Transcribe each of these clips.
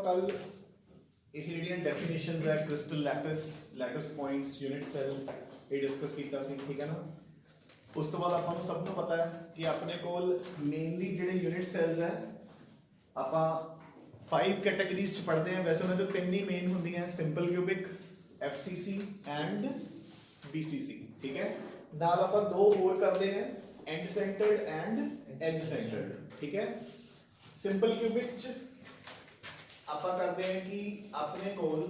कल ਇਹ ਜਿਹੜੀਆਂ ਡੈਫੀਨੇਸ਼ਨਸ ਹੈ crystal lattice points unit cell ਇਹ ਡਿਸਕਸ ਕੀਤਾ ਸੀ, ਠੀਕ ਹੈ ਨਾ। ਉਸ ਤੋਂ ਬਾਅਦ ਆਪਾਂ ਨੂੰ ਸਭ ਨੂੰ ਪਤਾ ਹੈ ਕਿ ਆਪਣੇ ਕੋਲ ਮੇਨਲੀ ਜਿਹੜੇ ਯੂਨਿਟ ਸੈਲਸ ਹੈ ਆਪਾਂ 5 ਕੈਟਾਗਰੀਜ਼ ਚ ਪੜ੍ਹਦੇ ਹਾਂ। ਵੈਸੇ ਉਹਨਾਂ ਚੋਂ ਤਿੰਨ ਹੀ ਮੇਨ ਹੁੰਦੀਆਂ, simple cubic, FCC and BCC, ਠੀਕ ਹੈ। ਨਾਲ ਆਪਾਂ ਦੋ ਹੋਰ ਕਰਦੇ ਹਾਂ, and centred and edge centred, ठीक है। सिंपल क्यूबिक च ਆਪਾਂ ਕਰਦੇ हैं कि अपने कोल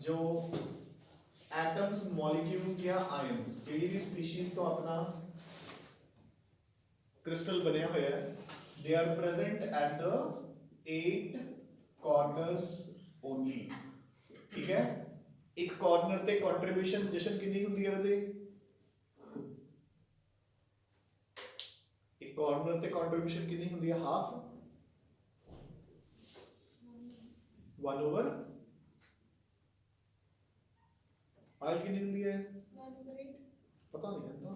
जो एटम्स मॉलिक्यूल्स या आयंस ਜਿਹੜੀ ਵੀ स्पीशीज ਤੋਂ ਆਪਣਾ क्रिस्टल ਬਣਿਆ ਹੋਇਆ है, they are present at the 8 corners only, ठीक है। एक कॉर्नर ਤੇ कंट्रीब्यूशन जशन कितनी ਹੁੰਦੀ है ਵੈਸੇ? कॉर्नर पे कंट्रीब्यूशन कितनी होती है? हाफ 1 ओवर आयल कितनी होती है? 1 ओवर 8, पता नहीं है ना,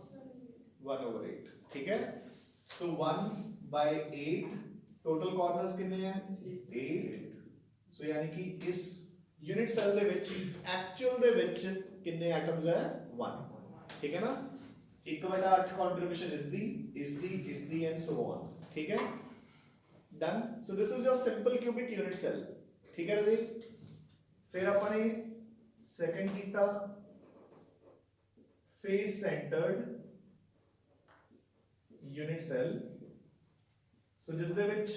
1 ओवर 8, ठीक है। सो 1/8 टोटल कॉर्नर्स कितने हैं? 8। सो यानी कि इस यूनिट सेल दे विच एक्चुअल दे विच कितने एटम्स है? 1, ठीक है ना। 1/8 contribution is the and so on, ठीक है। Done. So this is your simple cubic unit cell, ठीक है जी। फिर अपने सेकंड कीता face centred unit cell. So जिस दे विच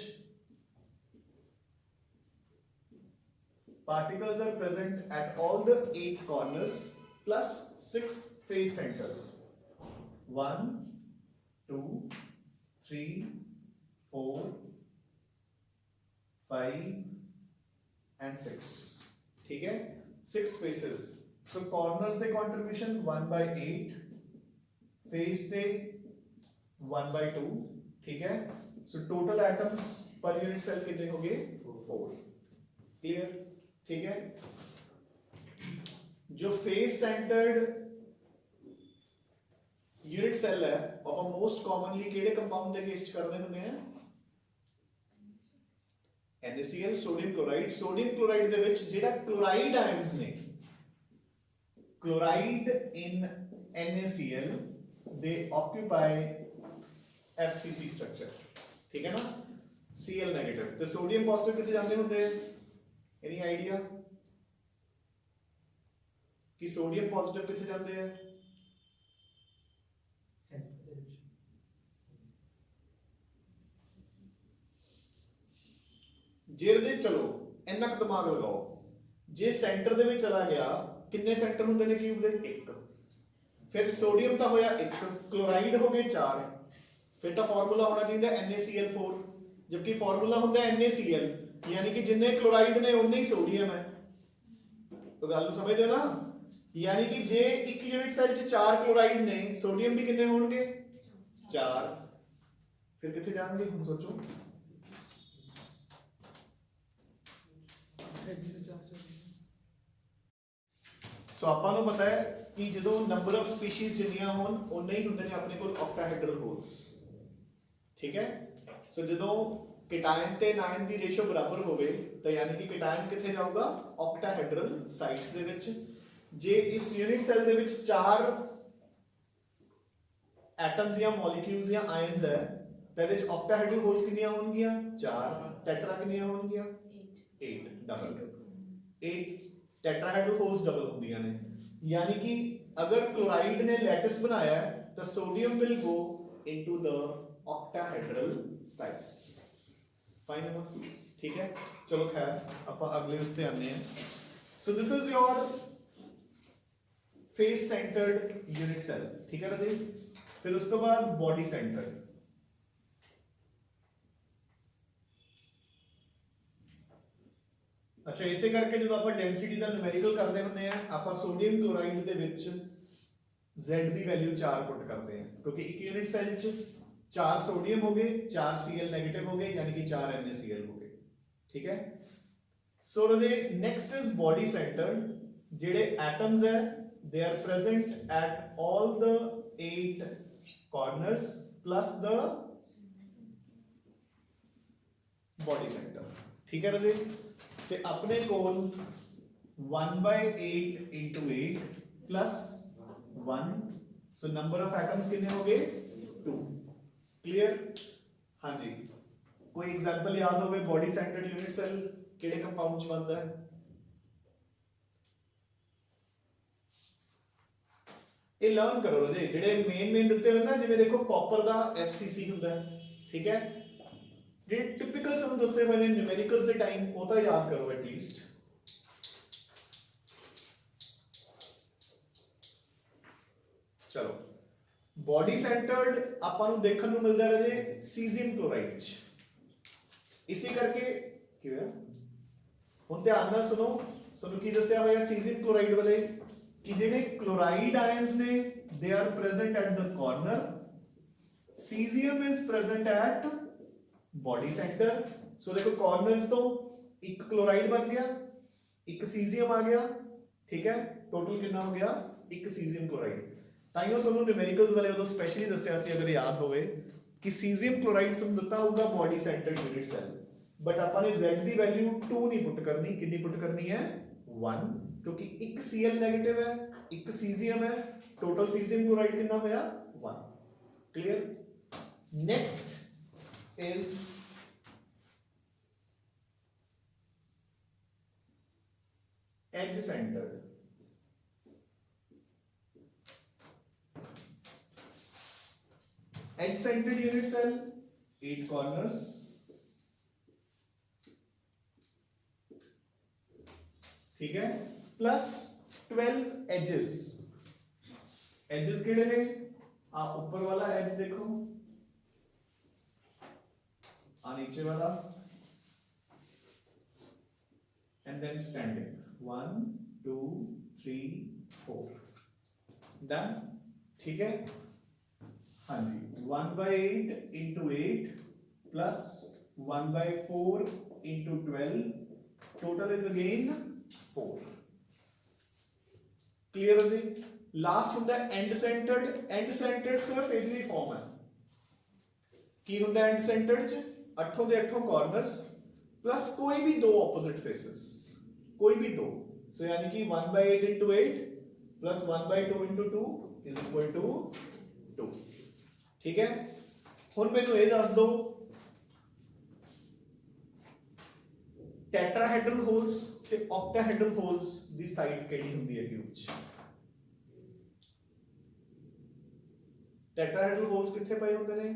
particles are present at all the 8 corners plus 6 face centers, 1 2 3 4 5 and 6, ठीक है। 6 spaces। so corners the contribution 1/8, face पे 1/2, ठीक है। so total atoms per unit cell कितने हो गए? 4, क्लियर, ठीक है। जो फेस सेंटर्ड यूनिट सेल है ਆਪਾਂ ਮੋਸਟ ਕਾਮਨਲੀ ਕਿਹੜੇ ਕੰਪਾਊਂਡ ਦੇ ਕੇਸ ਚ ਕਰਦੇ ਹੁੰਦੇ ਆ? NaCl, sodium chloride. Sodium chloride ਦੇ ਵਿੱਚ ਜਿਹੜਾ ਕਲੋਰਾਈਡ ਆਇਨਸ ਨੇ, chloride in NaCl they occupy FCC structure, ठीक है ना। Cl नेगेटिव ਤੇ ਸੋਡੀਅਮ ਪੋਜ਼ਿਟਿਵ ਕਿੱਥੇ ਜਾਂਦੇ ਹੁੰਦੇ? ਐਨੀ ਆਈਡੀਆ ਕਿ ਸੋਡੀਅਮ ਪੋਜ਼ਿਟਿਵ ਕਿੱਥੇ ਜਾਂਦੇ ਆ? ਜੇ ਦੇ ਚਲੋ ਇੰਨਾ ਕੁ ਦਿਮਾਗ ਲਗਾਓ, ਜੇ ਸੈਂਟਰ ਦੇ ਵਿੱਚ ਚਲਾ ਗਿਆ, ਕਿੰਨੇ ਸੈਂਟਰ ਹੁੰਦੇ ਨੇ ਕਿਊਬ ਦੇ? 1। ਫਿਰ ਸੋਡੀਅਮ ਤਾਂ ਹੋਇਆ 1, ਕਲੋਰਾਈਡ ਹੋ ਗਏ 4, ਫਿਰ ਤਾਂ ਫਾਰਮੂਲਾ ਹੋਣਾ ਚਾਹੀਦਾ NaCl4, ਜਦਕਿ ਫਾਰਮੂਲਾ ਹੁੰਦਾ NaCl, यानी कि जितने क्लोराइड ने उतने ही सोडियम है। तो गल समझदे ना, यानी कि जे एक यूनिट सेल च 4 क्लोराइड ने, सोडियम भी कितने होंगे? 4। फिर कितने जाएंगे हम सोचो? सो ਆਪਾਂ ਨੂੰ ਪਤਾ ਹੈ ਕਿ ਜਦੋਂ ਨੰਬਰ ਆਫ ਸਪੀਸੀਜ਼ ਜਿੰਨੀਆਂ ਹੋਣ ਉਨੇ ਹੀ ਹੁੰਦੇ ਨੇ ਆਪਣੇ ਕੋਲ ऑक्टाहेड्रल ਹੋਲਸ, ठीक है। सो ਜਦੋਂ केटायन ਤੇ नाइन ਦੀ ਰੇਸ਼ੋ ਬਰਾਬਰ ਹੋਵੇ ਤਾਂ ਯਾਨੀ ਕਿ केटायन ਕਿੱਥੇ ਜਾਊਗਾ? ऑक्टाहेड्रल साइट्स ਦੇ ਵਿੱਚ। ਜੇ ਇਸ ਯੂਨਿਟ ਸੈਲ ਦੇ ਵਿੱਚ 4 ਐਟਮਸ ਜਾਂ ਮੋਲੀਕਿਊਲਸ ਜਾਂ ਆਇਨਸ ਹੈ ਤਾਂ ਇਹਦੇ ਵਿੱਚ ऑक्टाहेड्रल ਹੋਲਸ ਕਿੰਨੀਆਂ ਹੋਣਗੀਆਂ? 4। ਟੈਟਰਾ ਕਿੰਨੀਆਂ ਹੋਣਗੀਆਂ? 8 डबल। 8 टेट्राहेड्रल होल्स डबल ਹੁੰਦੀਆਂ ਨੇ। यानी कि अगर क्लोराइड ने लैटिस बनाया है तो sodium will go into the octahedral sites. Fine है, ठीक है। चलो खैर ਆਪਾਂ अगले उस ਤੇ आने हैं। So this is your face centred unit cell, ठीक है ना जी। फिर उसके बाद बॉडी सेंटर्ड। अच्छा, इसे करके जो ਆਪਾਂ ਡੈਂਸਿਟੀ ਦਾ ਨਿਊਮੈਰੀਕਲ ਕਰਦੇ ਹੁੰਦੇ ਆ, ਆਪਾਂ ਸੋਡੀਅਮ ਕਲੋਰਾਈਡ ਦੇ ਵਿੱਚ Z ਦੀ ਵੈਲਿਊ 4 ਪੁੱਟ ਕਰਦੇ ਆ, ਕਿਉਂਕਿ ਇੱਕ ਯੂਨਿਟ ਸੈਲ 'ਚ 4 सोडियम हो गए, 4 Cl नेगेटिव हो गए, यानी कि 4 NaCl हो गए, ठीक है। So next is body centred. जेडे एटम्स है they are present at all the 8 corners plus the body centre, ठीक है राजे। ਤੇ ਆਪਣੇ ਕੋਲ 1/8 into 8 plus 1, so number of atoms कितने हो गए 2। क्लियर? हाँ जी, कोई एग्जांपल याद होवे बॉडी सेंटर्ड यूनिट सेल किहड़े कंपाउंड च बनदा है? ਇਹ ਲਰਨ ਕਰੋ ਜੀ, ਜਿਹੜੇ ਮੇਨ ਦਿੱਤੇ ਹੋਏ ਨਾ, ਜਿਵੇਂ ਦੇਖੋ ਕਾਪਰ ਦਾ FCC ਹੁੰਦਾ ਹੈ, ਠੀਕ ਹੈ, ਜਿਹੜੇ ਟਿਪੀਕਲ ਸਾਨੂੰ ਦੱਸੇ ਹੋਏ ਨੇ ਨਿਊਮੈਰੀਕਲਸ ਦੇ ਟਾਈਮ, ਉਹ ਤਾਂ ਯਾਦ ਕਰੋ ਐਟਲੀਸਟ। ਚਲੋ ਬॉडी सेंटर्ड ਆਪਾਂ ਨੂੰ ਦੇਖਣ ਨੂੰ ਮਿਲਦਾ ਹੈ ਜੀ ਸੀਜ਼ੀਅਮ ਕਲੋਰਾਈਡ ਚ, ਇਸੇ ਕਰਕੇ ਕੀ ਹੋਇਆ, ਹੁਣ ਧਿਆਨ ਨਾਲ ਸੁਣੋ, ਸਾਨੂੰ ਕੀ ਦੱਸਿਆ ਹੋਇਆ ਸੀਜ਼ੀਅਮ ਕਲੋਰਾਈਡ ਵਾਲੇ ਕਿ ਜਿਹੜੇ क्लोराइड आयंस ने they are present at the corner, cesium is present at body center। so देखो corners तो एक क्लोराइड बन गया, एक cesium आ गया, ठीक है, टोटल कितना हो गया एक cesium क्लोराइड। ताइयों ਸਾਨੂੰ न्यूमेरिकल्स वाले उਦੋਂ स्पेशली ਦੱਸਿਆ ਸੀ, अगर याद होवे कि cesium क्लोराइड ਸਾਨੂੰ ਦਿੱਤਾ ਹੋਊਗਾ body centered unit cell, but ਆਪਾਂ ने z ਦੀ ਵੈਲਿਊ 2 नहीं पुट करनी, कितनी पुट करनी है 1, क्योंकि एक Cl नेगेटिव है, एक cesium है, टोटल cesium क्लोराइड कितना होया 1। Clear? Next is edge centred. Edge centred unit cell 8 corners, ठीक है, प्लस 12 एजेस। एजेस किहड़े ने? आ ऊपर वाला एज देखो, आ नीचे वाला, एंड देन स्टैंडिंग 1 2 3 4 डन, ठीक है। हाँ जी, 1/8 into 8 plus 1/4 into 12, total is again 4। Clear हो जी? लास्ट ਹੁੰਦਾ एंड सेंटर्ड। एंड सेंटर्ड सिर्फ ਇਹਦੀ ਹੀ ਫਾਰਮ ਹੈ। ਕੀ ਹੁੰਦਾ एंड सेंटर्ड ਚ? 8 ਦੇ 8 ਕਾਰਨਰਸ प्लस कोई भी दो ऑपोजिट फेसेस, कोई भी दो, सो यानी कि 1/8 into 8 plus 1/2 into 2 is equal to 2। ठीक है, ਹੁਣ ਮੈਨੂੰ ਇਹ ਦੱਸ ਦਿਓ टेट्राहेड्रल होल्स ਤੇ ऑक्टाहेड्रल होल्स ਦੀ ਸਾਈਡ ਕਿਹੜੀ ਹੁੰਦੀ ਹੈ ਕਿਊਬ ਚ? टेट्राहेड्रल होल्स ਕਿੱਥੇ ਪਏ ਹੁੰਦੇ ਨੇ?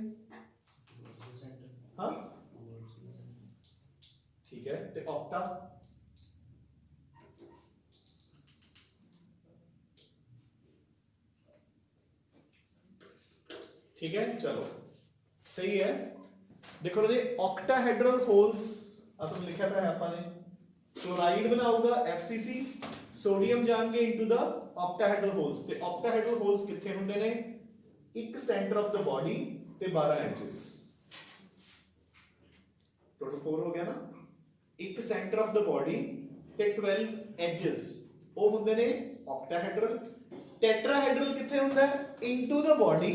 ਹਾਂ ठीक है, ਤੇ ऑक्टा? ठीक है, चलो सही है। देखो जी ऑक्टाहेड्रल होल्स असल लिखा था है आपने, क्लोराइड बनाऊंगा FCC, सोडियम जाएंगे इनटू द ऑक्टाहेड्रल होल्स, ते ऑक्टाहेड्रल होल्स कितने होंगे ने? एक सेंटर ऑफ द बॉडी ते 12 एजेस, टोटल 4 हो गया ना। एक सेंटर ऑफ द बॉडी ते 12 एजेस, वो होंगे ने ऑक्टाहेड्रल। टेट्राहेड्रल कितने होंगे? Into the body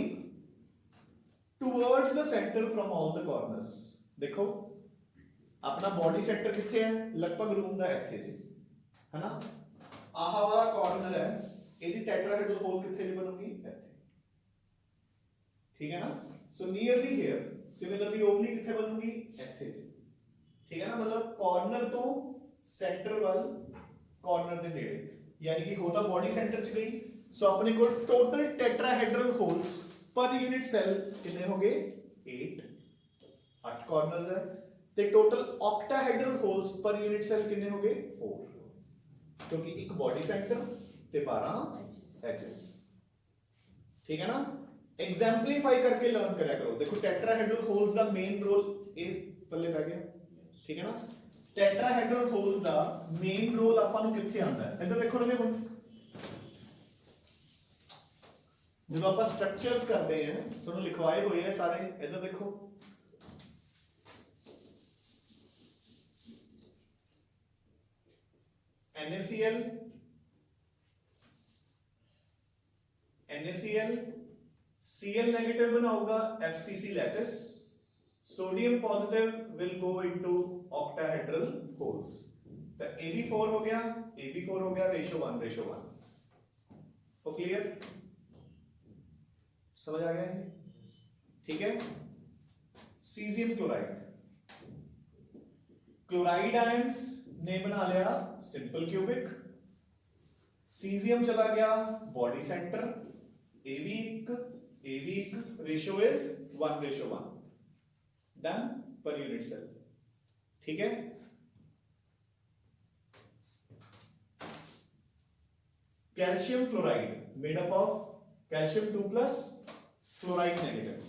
towards the centre from all the corners. देखो अपना बॉडी सेंटर कितने है? लगभग रूम दा इत्थे जी, है ना, आह वाला कॉर्नर है, ਇਹਦੀ टेट्राहेड्रल होल कितने जी बनूगी? ਇੱਥੇ, ठीक है ना। सो नियरली हियर, सिमिलरली ओवली कितने बनूगी? ਇੱਥੇ, ठीक है ना, मतलब कॉर्नर तो सेंटर वाल कॉर्नर दे नेड़े, यानी कि होता बॉडी सेंटर च गई। सो अपने को total tetrahedral holes per unit cell कितने हो गए? 8 कॉर्नर्स है, ते total octahedral holes per unit cell कितने हो गए? 4, क्योंकि एक बॉडी सेंटर ते 12 एजेस। ठीक है ना, एग्जाम्पलीफाई करके लर्न करा करो। देखो टेट्राहेड्रल होल्स दा मेन रोल ए पल्ले पै गया, ठीक है ना। टेट्राहेड्रल होल्स दा मेन रोल ਆਪਾਂ ਨੂੰ ਕਿੱਥੇ ਆਉਂਦਾ ਹੈ? इधर देखो ना, ਹੁਣ जब आप स्ट्रक्चर्स करते हैं तो लिखवाए हुए हैं सारे, इधर देखो NaCl, NaCl, Cl नेगेटिव बनाऊंगा FCC lattice, sodium positive will go into octahedral holes। तो AB4 हो गया, AB4 हो गया, रेशो 1 तो क्लियर, समझ आ गया? ठीक है। सीजियम क्लोराइड, क्लोराइड आयंस ने बना लिया सिंपल क्यूबिक, सीजियम चला गया body centre, AB1 ratio is 1:1 done per unit cell. ठीक है। Calcium fluoride made up of calcium 2 plus fluoride negative,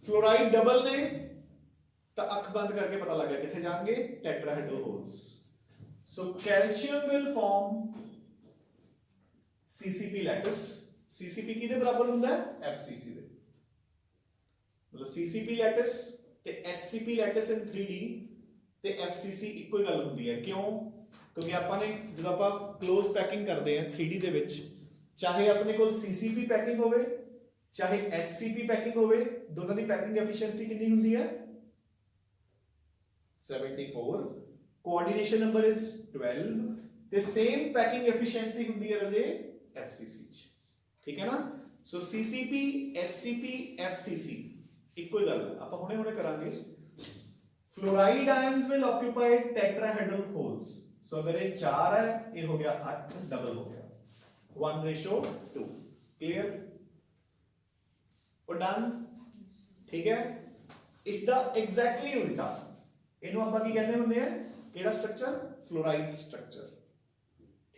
fluoride double ने तो अख बंद करके पता लग गया किथे जाएंगे, tetrahedral holes. So calcium will form CCP lattice, CCP किदे बराबर हुंदा है, FCC दे, मतलब CCP लैटिस ते HCP लैटिस इन 3D ते FCC इक्को ही गल हुंदी है। क्यों? क्योंकि ਆਪਾਂ ने जब ਆਪਾਂ क्लोज पैकिंग करते हैं 3D ਦੇ ਵਿੱਚ, चाहे अपने को CCP पैकिंग होवे चाहे HCP पैकिंग होवे, दोनों ਦੀ पैकिंग एफिशिएंसी कितनी हुंदी है, 74, कोऑर्डिनेशन नंबर इज 12 ते सेम पैकिंग एफिशिएंसी हुंदी है रजे FCC च। ठीक है ना। सो CCP HCP FCC इक्को ही गल है, ਆਪਾਂ ਹੁਣੇ करांगे। Fluoride ions will occupy tetrahedral holes. So अगर ये 4 है, ये हो गया 8, डबल हो गया 1:2। क्लियर और डन। ठीक है। इसका एग्जैक्टली उल्टा इनु ਆਪਾਂ ਕੀ ਕਹਿੰਦੇ ਹੁੰਦੇ ਆ, ਕਿਹੜਾ स्ट्रक्चर, फ्लोराइड स्ट्रक्चर।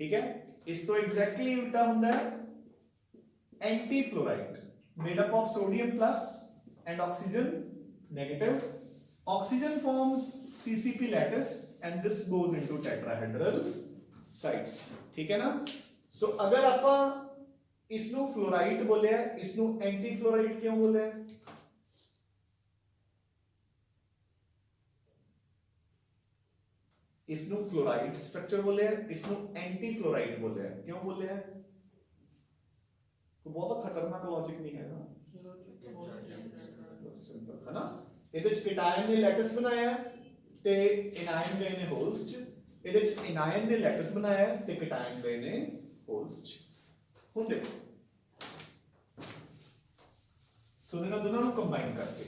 ठीक है। इस तो एग्जैक्टली उल्टा ਹੁੰਦਾ है anti fluoride made up of sodium plus and oxygen negative, oxygen forms CCP lattice and this goes into tetrahedral sites। ठीक है ना। सो अगर ਆਪਾਂ ਇਸ ਨੂੰ फ्लोराइड बोलिया, इस ਨੂੰ एंटी फ्लोराइड क्यों बोलिया, इस ਨੂੰ फ्लोराइड स्ट्रक्चर बोलिया, इस ਨੂੰ एंटी फ्लोराइड बोलिया, क्यों बोलिया? तो बहुत खतरनाक लॉजिक नहीं है ना, सिंपल है ना। ਇਹਦੇ ਵਿੱਚ केटायन ने लैटिस बनाया ਤੇ एनायन गए ने होल्स च, ਇਹਦੇ ਵਿੱਚ एनायन ने लैटिस बनाया ਤੇ केटायन गए ने होल्स च। ਹੁਣ देखो सुनेगा दोनों को कंबाइन करके,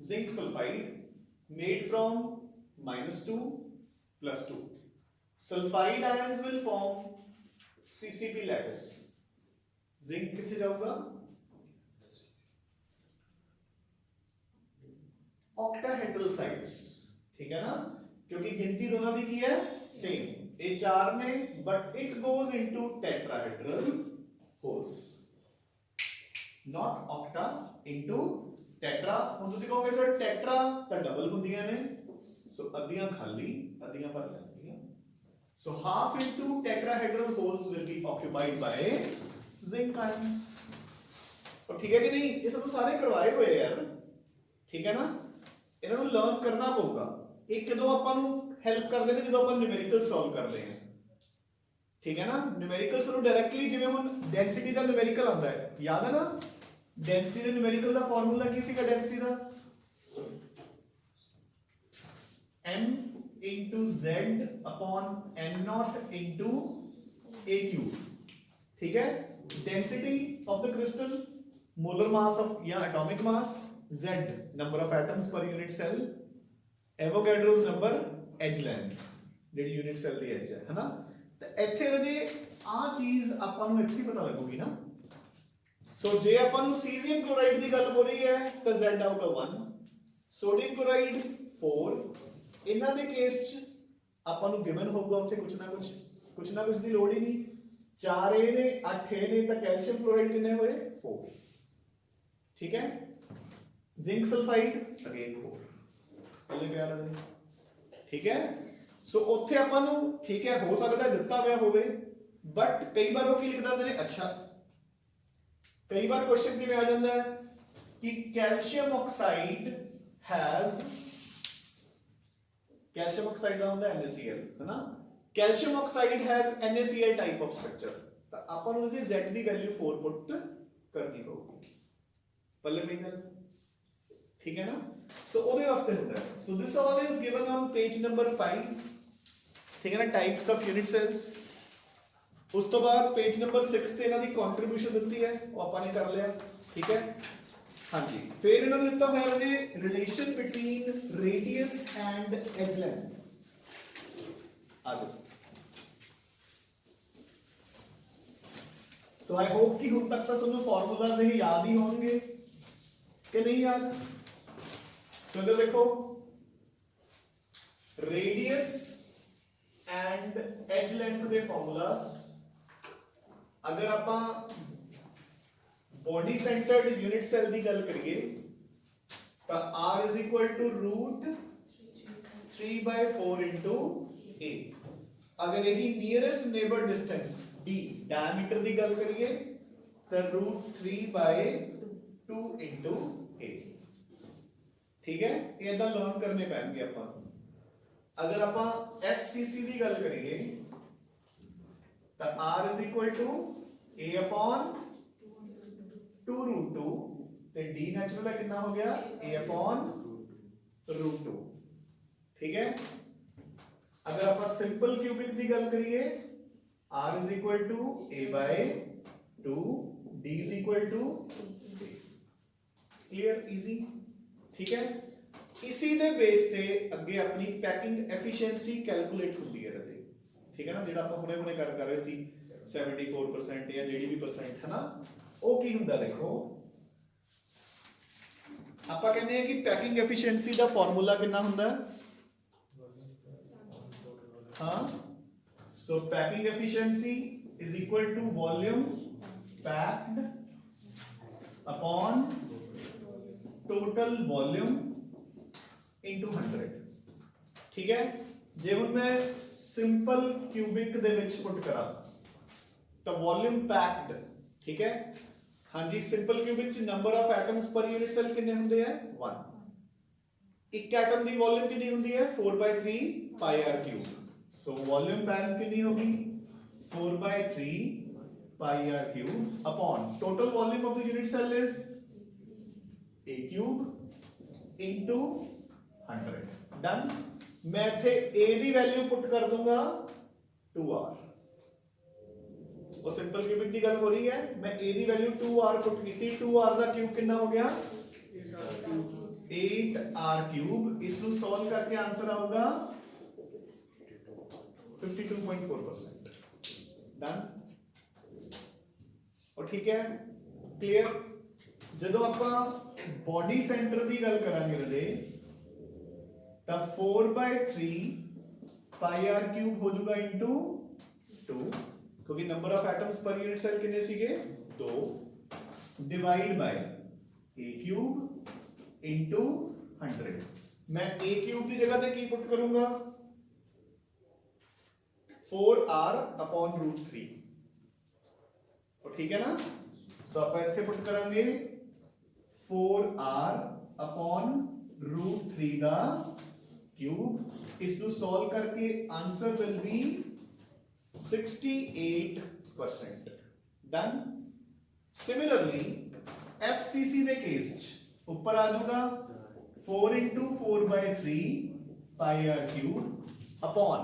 zinc sulphide made from -2 + 2, sulphide ions will form CCP lattice, zinc किथे जाऊगा, ऑक्टाहेड्रल साइट्स। ठीक है ना, क्योंकि गिनती दोनों की है सेम, ये 4 ने but it goes into tetrahedral holes, not octa into tetra. ਹੁਣ ਤੁਸੀਂ ਕਹੋਗੇ ਸਰ ਟੈਟਰਾ ਤਾਂ ਡਬਲ ਹੁੰਦੀਆਂ ਨੇ, ਸੋ ਅੱਧੀਆਂ ਖਾਲੀ ਅੱਧੀਆਂ ਭਰ ਜਾਂਦੀਆਂ, so half into tetrahedral holes will be occupied by zinc ions. और ठीक है कि नहीं, ये सब सारे करवाए हुए यार। ठीक है ना, ਇਹਨਾਂ ਨੂੰ ਲਰਨ ਕਰਨਾ ਪਊਗਾ। ਇੱਕ ਜਦੋਂ ਆਪਾਂ ਨੂੰ ਹੈਲਪ ਕਰਦੇ ਨੇ ਜਦੋਂ ਆਪਾਂ ਨਿਊਮੈਰੀਕਲ ਸੋਲਵ ਕਰਦੇ ਹਾਂ। ਠੀਕ ਹੈ ਨਾ, ਨਿਊਮੈਰੀਕਲਸ ਨੂੰ ਡਾਇਰੈਕਟਲੀ, ਜਿਵੇਂ ਹੁਣ ਡੈਂਸਿਟੀ ਦਾ ਨਿਊਮੈਰੀਕਲ ਆਉਂਦਾ ਹੈ, ਯਾਦ ਹੈ ਨਾ, ਡੈਂਸਿਟੀ ਦੇ ਨਿਊਮੈਰੀਕਲ ਦਾ ਫਾਰਮੂਲਾ ਕੀ ਸੀਗਾ density the, m into z upon n naught into a cube। ठीक है, density of the crystal, molar mass of या atomic mass, z number of atoms per unit cell, Avogadro's number, edge length ਜਿਹੜੀ unit cell ਦੀ edge है ना। तो ਇੱਥੇ ਜੇ ਆ ਚੀਜ਼ ਆਪਾਂ ਨੂੰ ਇੱਥੇ ਪਤਾ ਲੱਗੂਗੀ ਨਾ। ਸੋ ਜੇ ਆਪਾਂ ਨੂੰ ਸੀਜ਼ੀਅਮ ਕਲੋਰਾਈਡ ਦੀ ਗੱਲ ਹੋ ਰਹੀ ਹੈ ਤਾਂ z ਆਊਗਾ 1, ਸੋਡੀਅਮ ਕਲੋਰਾਈਡ 4, ਇਹਨਾਂ ਦੇ ਕੇਸ ਚ ਆਪਾਂ ਨੂੰ ਗਿਵਨ ਹੋਊਗਾ ਉੱਥੇ ਕੁਝ ਨਾ ਕੁਝ ਦੀ ਲੋੜ ਹੀ ਨਹੀਂ। 4 ए ਨੇ 8 ए ਨੇ ਤਾਂ ਕੈਲਸ਼ੀਅਮ ਕਲੋਰਾਈਡ ਕਿੰਨੇ ਹੋਏ 4। ਠੀਕ ਹੈ, जिंक सल्फाइड अगेन 4 पहले क्या रहा है। ठीक है, सो ਉੱਥੇ ਆਪਾਂ ਨੂੰ ਠੀਕ ਹੈ ਹੋ ਸਕਦਾ ਦਿੱਤਾ ਹੋਇਆ ਹੋਵੇ, ਬਟ ਕਈ ਵਾਰ ਉਹ ਕੀ ਲਿਖ ਦਿੰਦੇ ਨੇ, ਅੱਛਾ ਕਈ ਵਾਰ ਕੁਐਸਚਨ ਕਿਵੇਂ ਆ ਜਾਂਦਾ ਹੈ कि calcium oxide has, calcium oxide का होता है NaCl है ना, calcium oxide has NaCl type of structure, तो अपन ਨੂੰ ਜੀ Z ਦੀ ਵੈਲਿਊ 4 ਪੁੱਟ ਕਰਨੀ ਹੋਊਗੀ। ਪੱਲੇ ਪਈ ਗੱਲ। ठीक है ना। सो ਉਹਦੇ ਵਾਸਤੇ ਹੁੰਦਾ ਹੈ। So this all is given on page number 5, ठीक है ना, टाइप्स ऑफ यूनिट सेल्स। उस तो बाद पेज नंबर 6 ਤੇ ਇਹਨਾਂ ਦੀ ਕੰਟਰੀਬਿਊਸ਼ਨ ਦਿੱਤੀ ਹੈ, ਉਹ ਆਪਾਂ ਨੇ ਕਰ ਲਿਆ, ਠੀਕ ਹੈ। ਹਾਂਜੀ, ਫਿਰ ਇਹਨਾਂ ਨੇ ਦਿੱਤਾ ਹੋਇਆ ਹੈ relation between radius and as length. ਆ ਜਾਓ। सो आई होप कि ਹੁਣ ਤੱਕ ਤਾਂ ਤੁਹਾਨੂੰ ਫਾਰਮੂਲਾਜ਼ ਇਹ याद ही होंगे कि नहीं याद। सो इधर देखो, रेडियस एंड एज लेंथ के फॉर्मूलाज अगर आप बॉडी सेंटर्ड यूनिट सेल की गल करिए तो R is equal to root 3/4 into A. अगर यही nearest neighbour distance D diameter की गल करिए तो रूट 3/2 इंटू ए, ठीक है। ये इदा लर्न करने पैणगे आपां। अगर आपां FCC की गल करिए तो R is equal to A upon 2 root 2 ते D नेचुरल है कितना हो गया A अपॉन रूट 2, ठीक है। अगर आपां सिंपल क्यूबिक की गल करिए R is equal to A by 2, D is equal to A। Clear, easy, ठीक है। इसी दे बेस ते अगे अपनी पैकिंग एफिशिएंसी कैलकुलेट होती है राजे, ठीक है ना। जेड़ा ਆਪਾਂ ਹੁਣੇ ਹੁਣੇ कर रहे सी 74% या ਜਿਹੜੀ ਵੀ परसेंट है ना, ਉਹ ਕੀ ਹੁੰਦਾ देखो। ਆਪਾਂ ਕਹਿੰਦੇ ਆ ਕਿ ਪੈਕਿੰਗ ਐਫੀਸ਼ੀਐਂਸੀ ਦਾ ਫਾਰਮੂਲਾ ਕਿੰਨਾ ਹੁੰਦਾ ਹੈ। हाँ, so packing efficiency is equal to volume packed upon total volume into 100, ठीक है। जे हुण मैं सिंपल क्यूबिक दे विच पुट करा तो वॉल्यूम पैक्ड, ठीक है। हाँ जी, सिंपल क्यूबिक च number of atoms per unit cell कितने होंदे हैं 1। एक एटम की वॉल्यूम कितनी होंदी है 4/3 pi r cube. So volume pack कितनी होगी 4/3 pi r cube upon total volume of the unit cell is a cube into 100। डन। मैं इथे a की वैल्यू पुट कर दूंगा 2r। वो सिंपल क्यूबिक की गल हो रही है, मैं a की वैल्यू 2r पुट की, 2r का क्यूब कितना हो गया 8r क्यूब। इसको सॉल्व करके आंसर आऊंगा 52.4%। डन। और ठीक है, क्लियर। जदों आपां बॉडी सेंटर की गल करांगे रजे तो 4/3 पाई r क्यूब हो जाएगा इनटू 2, क्योंकि number of atoms per unit cell कितने सीगे 2, divide by a cube into 100। मैं a क्यूब की जगह पे की पुट करूंगा 4r अपॉन रूट 3, और ठीक है ना। सो आप इथे पुट करेंगे 4r अपॉन रूट 3 का क्यूब। इसको सॉल्व करके answer will be 68%। Done. Similarly FCC के केस ऊपर आ जाऊंगा 4 into 4/3 pi r cube upon,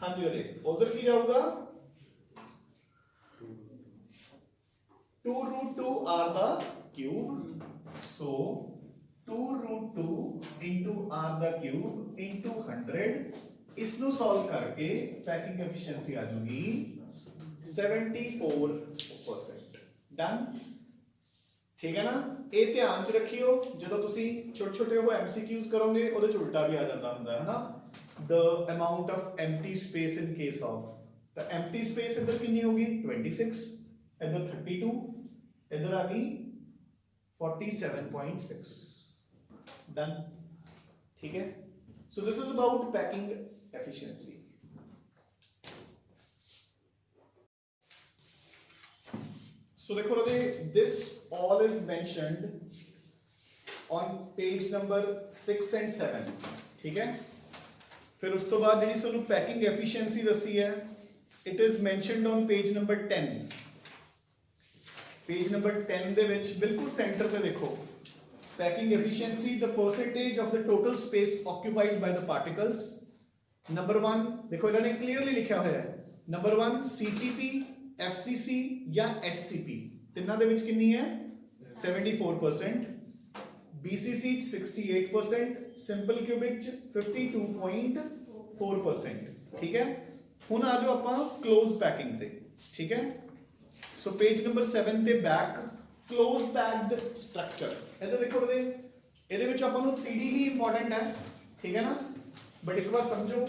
हाँ जी अरे उधर की जाऊंगा 2 root 2 r the cube. So 2 root 2 into r the cube into 100। इसको सॉल्व करके पैकिंग एफिशिएंसी आ जाएगी 74%। डन, ठीक है ना। ये ध्यान च रखियो, जो तुसी छोटे छोटे वो MCQs करोगे ਉਹਦੇ ਚ उल्टा भी आ जाता ਹੁੰਦਾ है ना। The amount of empty space in case of the empty space इधर कितनी होगी 26, इधर 32, इधर आ गई 47.6। डन, ठीक है। So this is about packing efficiency। So देखो राजे, this all is mentioned on page number 6 and 7, ठीक है। फिर उस तो बाद जी सानू पैकिंग एफिशिएंसी दसी है, it is mentioned on page number 10। Page number 10 दे विच बिल्कुल सेंटर पे देखो Packing efficiency, the percentage of the total space occupied by the particles. Number 1 देखो इन्होंने clearly लिखा होया है. Number 1 CCP, FCC या HCP ਤਿੰਨਾਂ ਦੇ ਵਿੱਚ ਕਿੰਨੀ ਹੈ 74%, BCC 68%, simple cubic 52.4%. ठीक है. ਹੁਣ ਆ ਜਾਓ ਆਪਾਂ close packing ਤੇ. ਠੀਕ ਹੈ. So page number 7 ਤੇ back close packed structure. ਇਹਦੇ ਦੇਖੋ ਇਹਦੇ ਵਿੱਚ ਆਪਾਂ ਨੂੰ 3D ਹੀ ਇੰਪੋਰਟੈਂਟ ਹੈ. ਠੀਕ ਹੈ ਨਾ. ਬਟ ਇੱਕ ਵਾਰ ਸਮਝੋ.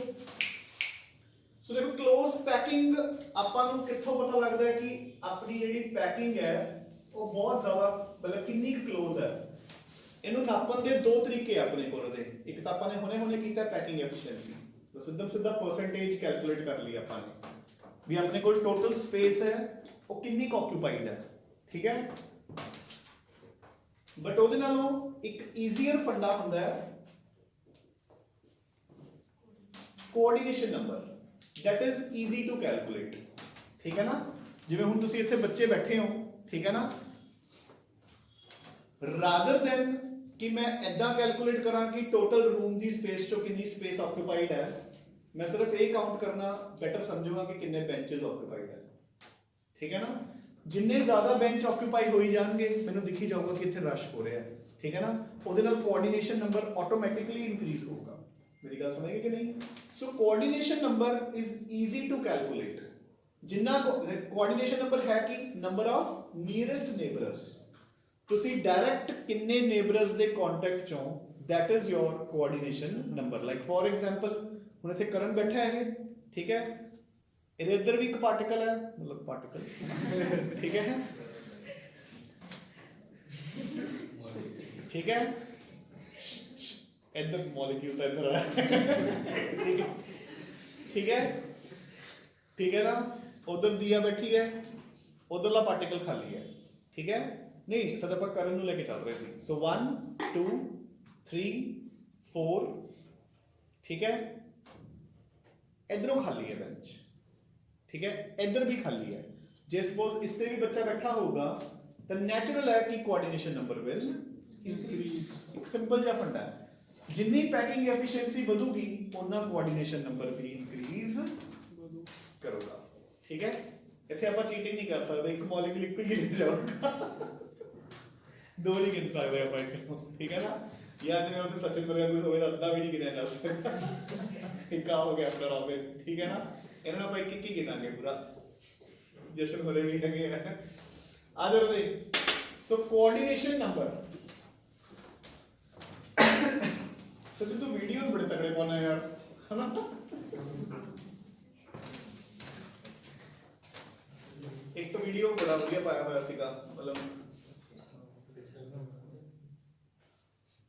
ਸੋ ਦੇਖੋ close packing ਆਪਾਂ ਨੂੰ ਕਿੱਥੋਂ ਪਤਾ ਲੱਗਦਾ ਹੈ ਕਿ ਆਪਣੀ ਜਿਹੜੀ ਪੈਕਿੰਗ ਹੈ ਉਹ ਬਹੁਤ ਜ਼ਿਆਦਾ ਮਤਲਬ ਕਿੰਨੀ ਕਲੋਜ਼ ਹੈ. ਇਹਨੂੰ ਨਾਪਣ ਦੇ ਦੋ ਤਰੀਕੇ ਆਪਣੇ ਕੋਲ ਦੇ. ਇੱਕ ਤਾਂ ਆਪਾਂ ਨੇ ਹੁਣੇ ਕੀਤਾ ਪੈਕਿੰਗ ਐਫੀਸ਼ੀਐਂਸੀ. ਤਾਂ ਸਿੱਧਾ ਪਰਸੈਂਟੇਜ ਕੈਲਕੂਲੇਟ ਕਰ ਲਈ ਆਪਾਂ ਨੇ ਵੀ ਆਪਣੇ ਕੋਲ ਟੋਟਲ ਸਪੇਸ ਹੈ ਉਹ ਕਿੰਨੀ ਕੁ ਆਕਿਊਪਾਈਡ ਹੈ. ਠੀਕ ਹੈ. ਬਟ ਉਹਦੇ ਨਾਲੋਂ ਇੱਕ ਈਜ਼ੀਅਰ ਫੰਡਾ ਹੁੰਦਾ ਹੈ coordination number. that is easy to calculate. ਠੀਕ ਹੈ ਨਾ. ਜਿਵੇਂ ਹੁਣ ਤੁਸੀਂ ਇੱਥੇ ਬੱਚੇ ਬੈਠੇ ਹੋ. ਠੀਕ ਹੈ ਨਾ. rather than ਕਿ ਮੈਂ ਐਦਾਂ ਕੈਲਕੂਲੇਟ ਕਰਾਂ ਕਿ ਟੋਟਲ ਰੂਮ ਦੀ ਸਪੇਸ ਚੋਂ ਕਿੰਨੀ ਸਪੇਸ ਆਕਿਊਪਾਈਡ ਹੈ, ਮੈਂ ਸਿਰਫ ਇਹ ਕਾਊਂਟ ਕਰਨਾ ਬੈਟਰ ਸਮਝੂਗਾ ਕਿ ਕਿੰਨੇ ਬੈਂਚਸ ਆਕਿਊਪਾਈਡ ਹੈ. ਠੀਕ ਹੈ ਨਾ. ਜਿੰਨੇ ਜ਼ਿਆਦਾ ਬੈਂਚ ਆਕਿਊਪਾਈ ਹੋਈ ਜਾਣਗੇ ਮੈਨੂੰ ਦਿਖੀ ਜਾਊਗਾ ਕਿ ਇੱਥੇ ਰਸ਼ ਹੋ ਰਿਹਾ ਹੈ. ਠੀਕ ਹੈ ਨਾ. ਉਹਦੇ ਨਾਲ ਕੋਆਰਡੀਨੇਸ਼ਨ ਨੰਬਰ ਆਟੋਮੈਟਿਕਲੀ ਇਨਕਰੀਜ਼ ਹੋਊਗਾ. मेरी गल समझ गए कि नहीं. So coordination number is easy to calculate. जिन्ना कोऑर्डिनेशन नंबर है कि नंबर ऑफ नियरेस्ट नेबरस. ਤੁਸੀਂ डायरेक्ट किन्ने नेबरस ਦੇ ਕੰਟੈਕਟ ਚੋਂ that is your coordination number. like for example ਹੁਣ ਇੱਥੇ ਕਰਨ ਬੈਠਾ ਹੈ. ਠੀਕ ਹੈ. ਇਹਦੇ ਇੱਧਰ ਵੀ ਇੱਕ ਪਾਰਟੀਕਲ ਹੈ ਮਤਲਬ ਪਾਰਟੀਕਲ. ਠੀਕ ਹੈ. ठीक है. इधर मॉलिक्यूल तो इधर है. ठीक है. ठीक है ना. उधर दिया बैठी है, उधरला पार्टिकल खाली है. ठीक है. नहीं सद आप करंट ਨੂੰ ਲੈ ਕੇ ਚੱਲ ਰਹੇ ਸੀ. सो 1 2 3 4. ठीक है. इधरों खाली है बेंच. ठीक है. इधर भी खाली है. जे सपोज इस पे भी बच्चा बैठा होगा तो नेचुरल है कि कोऑर्डिनेशन नंबर विल इंक्रीज. एक सिंपल जा फंडा है. जिन्नी पैकिंग एफिशिएंसी बढ़ूगी उतना कोऑर्डिनेशन नंबर भी इंक्रीज करेगा. ठीक है. इथे ਆਪਾਂ चीटिंग नहीं कर सकते. एक मॉलिक्यूल एक ही गिन जाऊगा. दो नहीं गिन सकते ਆਪਾਂ ਇੱਕ ਨੂੰ. ठीक है ना. या जिਵੇਂ ਉਸੇ सचिन वर्गा कोई ਹੋਵੇ ਤਾਂ ਅੱਧਾ ਵੀ ਨਹੀਂ ਗਿਣਿਆ ਜਾ ਸਕਦਾ. ਇੱਕ ਆ ਹੋ ਗਿਆ ਆਪਣਾ ਰੌਬਿਨ. ठीक है ना. ਇਹਨਾਂ ਨੂੰ ਆਪਾਂ ਇੱਕ ਹੀ ਗਿਣਾਂਗੇ ਪੂਰਾ. ਜਸ਼ਨ ਹੋਰੇ ਵੀ ਹੈਗੇ ਆ ਜਾਓ ਦੇ. सो कोऑर्डिनेशन नंबर. सचिन तो वीडियोस बड़े तगड़े बनाए यार है ना. एक तो वीडियो बड़ा बढ़िया पाया हुआ सीगा मतलब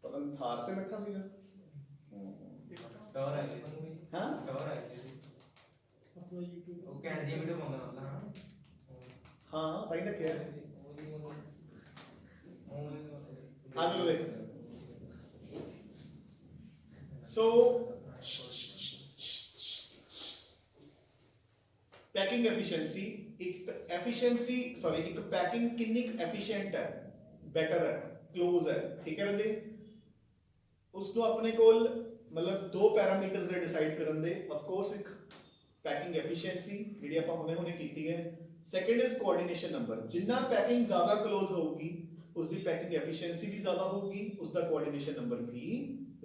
पता नहीं थार पे बैठा सीगा. कवर आई थी. हां कवर आई थी अपना YouTube वो कैंड दी वीडियो बनाना वाला. हां भाई ने क्या आगे देख. So पैकिंग एफिशिएंसी एक एफिशिएंसी सॉरी एक पैकिंग कितनी एफिशिएंट है बेटर है क्लोज है. ठीक है जी. उसको अपने कोल मतलब दो पैरामीटर्स दे डिसाइड करन दे. ऑफ कोर्स एक पैकिंग एफिशिएंसी ਜਿਹੜੀ ਆਪਾਂ ਹੁਣੇ ਕੀਤੀ ਹੈ. Second is coordination number. जितना पैकिंग ज्यादा क्लोज होगी उसकी पैकिंग एफिशिएंसी भी ज्यादा होगी, उसका कोऑर्डिनेशन नंबर भी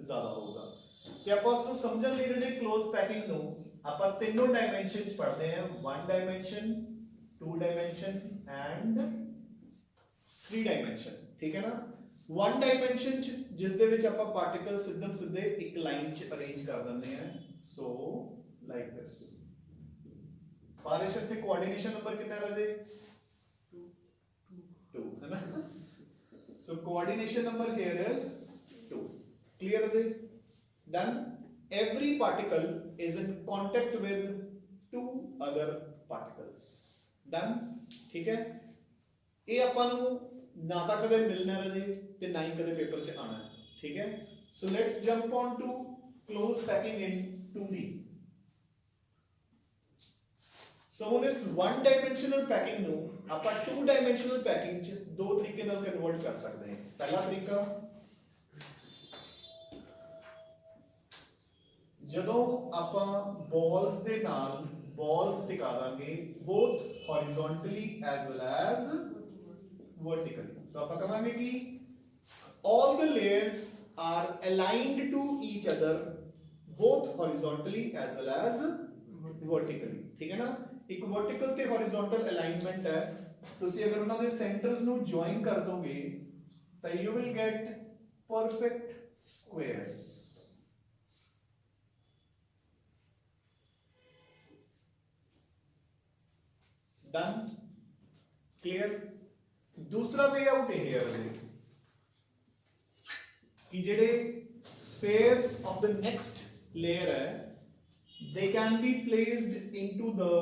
ज्यादा होगा. ਤੇ ਆਪਾਂ ਉਸ ਨੂੰ ਸਮਝਣ ਲਈ ਜੇ ক্লোਜ਼ ਪੈਕਿੰਗ ਨੂੰ ਆਪਾਂ ਤਿੰਨੋਂ ਡਾਈਮੈਂਸ਼ਨਸ ਪੜ੍ਹਦੇ ਹਾਂ. 1 ਡਾਈਮੈਂਸ਼ਨ 2 ਡਾਈਮੈਂਸ਼ਨ ਐਂਡ 3 ਡਾਈਮੈਂਸ਼ਨ. ਠੀਕ ਹੈ ਨਾ. 1 ਡਾਈਮੈਂਸ਼ਨ ਚ ਜਿਸ ਦੇ ਵਿੱਚ ਆਪਾਂ ਪਾਰਟੀਕਲ ਸਿੱਧੇ ਇੱਕ ਲਾਈਨ ਚ ਅਰੇਂਜ ਕਰ ਦਿੰਦੇ ਹਾਂ. So like this. ਪਾਰੇਸ਼ਨ ਤੇ ਕੋਆਰਡੀਨੇਸ਼ਨ ਨੰਬਰ ਕਿੰਨਾ ਰਹੇ 2 ਹੈ ਨਾ. ਸੋ coordination number here is 2. clear ਹੈ. Then every particle is in contact with 2 other particles. Done. ठीक है. ये ਆਪਾਂ ਨੂੰ ਨਾ ਤਾਂ ਕਦੇ ਮਿਲਣਾ ਰਹੇ ਤੇ ਨਾ ਹੀ ਕਦੇ ਪੇਪਰ 'ਚ ਆਣਾ ਹੈ. ठीक है. So let's jump on to close packing in 2D. So ਹੁਣ ਇਸ 1 dimensional packing ਨੂੰ ਆਪਾਂ 2 dimensional packing 'ਚ ਦੋ ਤਰੀਕੇ ਨਾਲ ਕਨਵਰਟ ਕਰ ਸਕਦੇ ਹਾਂ. ਪਹਿਲਾ ਤਰੀਕਾ ਜਦੋਂ ਆਪਾਂ balls ਦੇ ਨਾਲ balls ਟਿਕਾ ਦਾਂਗੇ both horizontally as well as vertically, so ਆਪਾਂ ਕਹਾਂਗੇ ਕਿ all the layers are aligned to each other both horizontally as well as vertically, ठीक है ना। एक vertical ਤੇ horizontal alignment है, ਤੁਸੀਂ ਅਗਰ ਉਹਨਾਂ ਦੇ centers ਨੂੰ join ਕਰ ਦੋਗੇ ਤਾਂ you will get perfect squares। Done, clear. दूसरा वे आउट है कि जेडे spheres of the next layer है they can be placed into the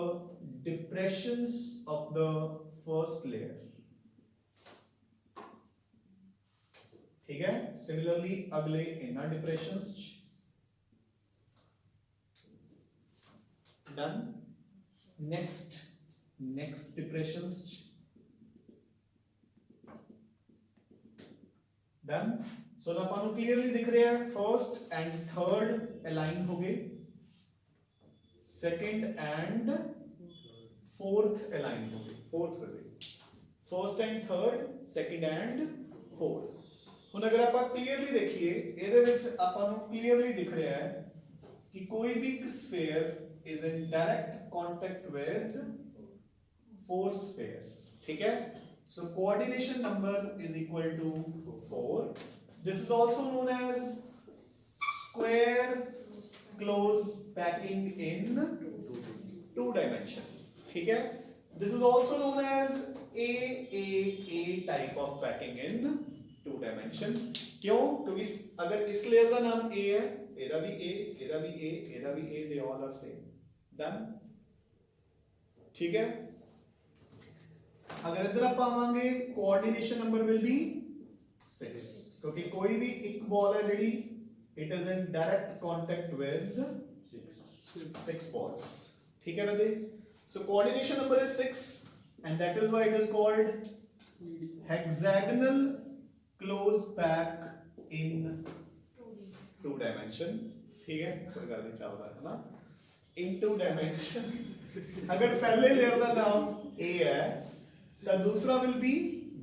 depressions of the first layer, ठीक है। सिमिलरली अगले inner depressions, done. Next depressions, done. So ना अपन क्लियरली दिख रहा है फर्स्ट एंड थर्ड अलाइन हो गए, सेकंड एंड फोर्थ अलाइन हो गए, फोर्थ हो गए, first and third, second and fourth. हुन अगर आप क्लियरली देखिए ਇਹਦੇ ਵਿੱਚ ਆਪਾਂ ਨੂੰ क्लियरली दिख रहा है कि कोई भी sphere is in direct contact with four spheres, ठीक है। so coordination number is equal to 4. this is also known as square close packing in two dimension, ठीक है। this is also known as a type of packing in two dimension। क्यों? क्योंकि अगर इस layer का नाम A है, era भी A, एरा भी A, एरा भी A, they all are same, done, ठीक है। अगर इधर आप आवांगे कोऑर्डिनेशन नंबर विल बी 6, क्योंकि कोई भी एक बॉल है JD it is in direct contact with 6 balls, ठीक है राधे। सो coordination number is 6 and that is why it is called hexagonal close pack in 2 dimension, ठीक है। कोई गल नहीं चल रहा है ना, इन 2 dimension। अगर पहले लेयर का नाम A है तो दूसरा विल बी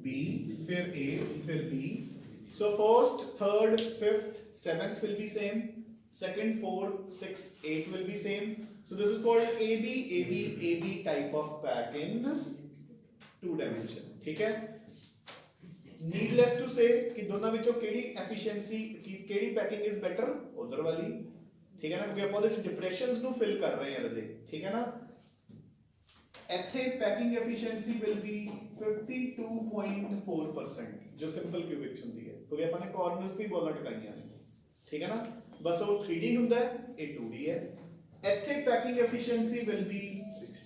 B, फिर A, फिर B। so first, third, fifth, seventh will be same, second, fourth, sixth, eighth will be same। so this is called AB type of pack in 2 dimension, ठीक है। Needless to से कि दोनों ਵਿੱਚੋਂ ਕਿਹੜੀ efficiency ਕਿਹੜੀ ਪੈਕਿੰग ਇਜ਼ ਬੈਟਰ, ਉਧਰ ਵਾਲੀ, ਠੀਕ ਹੈ ਨਾ, ਕਿਉਂਕਿ ਆਪਾਂ ਉਹਦੇ ਵਿੱਚ ਡਿਪਰੈਸ਼ਨਸ ਨੂੰ ਫਿਲ ਕਰ ਰਹੇ ਹਾਂ ਰਜੇ, ਠੀਕ ਹੈ ਨਾ। ਇੱਥੇ ਪੈਕਿੰਗ ਐਫੀਸ਼ੀਐਂਸੀ ਵਿਲ ਬੀ 52.4% ਜੋ ਸਿੰਪਲ ਕਿਊਬਿਕ ਹੁੰਦੀ ਹੈ, ਕਿਉਂਕਿ ਆਪਾਂ ਨੇ ਕਾਰਨਰਸ ਵੀ ਬੋਲਾਂ ਟਿਕਾਈਆਂ ਨੇ, ਠੀਕ ਹੈ ਨਾ। ਬਸ ਉਹ 3D ਹੁੰਦਾ ਹੈ, ਇਹ 2D ਹੈ। ਇੱਥੇ packing efficiency will be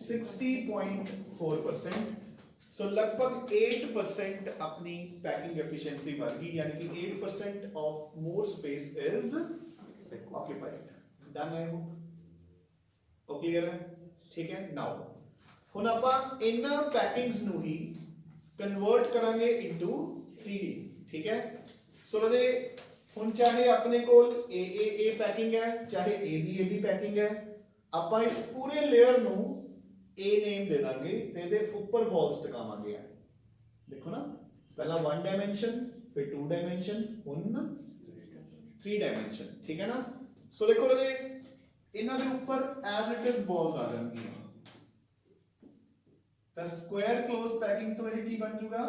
60.4%। so लगभग 8% अपनी पैकिंग एफिशिएंसी बढ़ गई, यानी कि 8% of more space is occupied, done. I hope clear है, ठीक है। नाउ हुन आपां इन्ना पैकिंग्स नु ही कन्वर्ट करांगे इनटू 3D, ठीक है। सो रदे हुन चाहे अपने कोल ए पैकिंग है, चाहे AB पैकिंग है, आपां इस पूरे लेयर नु A नेम दे देंगे ते ਇਹਦੇ ਉੱਪਰ balls ਟਿਕਾਵਾਂਗੇ। देखो ना, पहला 1 dimension, फिर 2 dimension, ਹੁਣ 3 dimension, ठीक है ना। सो देखो ਇਹਦੇ ਇਹਨਾਂ ਦੇ ਉੱਪਰ as it is balls आ जाएंगी, ਤਾਂ स्क्वायर क्लोज पैकिंग तो ਇਹ ਕੀ ਬਣ ਜਾਊਗਾ,